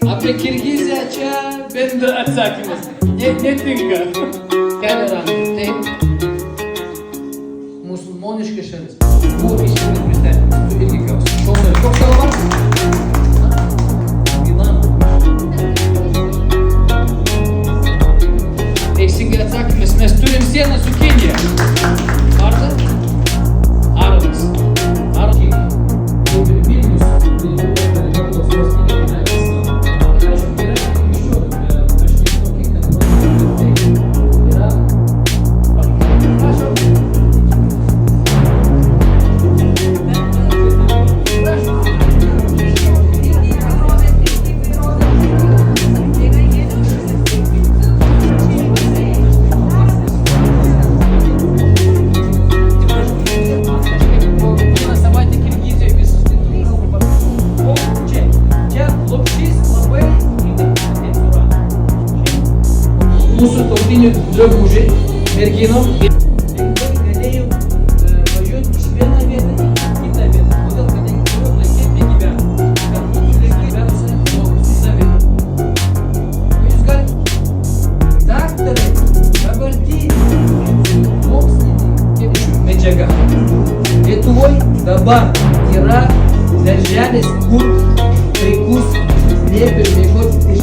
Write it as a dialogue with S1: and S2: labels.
S1: Apie Kirgiziją čia bent atsakymas. Netinka. Kelia ranką. Taip. Musulmoniška šalis. Kur išsirinkt pristatymus? Tu irgi gausi. Šaunai. Koks tavo vardas? Milan. Teisingai atsakymas. Mes turim sieną su Kinija. Vardas? Aranas. Kinija. Vilnius. Mūsų tautinių drabužiai, merginom, galėjau važiuoti iš vieną vietą į kitą vietą. Kodėl, kadangi turiu laikėti gyventi, kad būtų lengviausia su savimi. Jūs galite daktarai, dabartiniai, mokslininkai, medžiaga. Lietuvoje dabar yra darželis, kur vaikus liepia bėgoti ir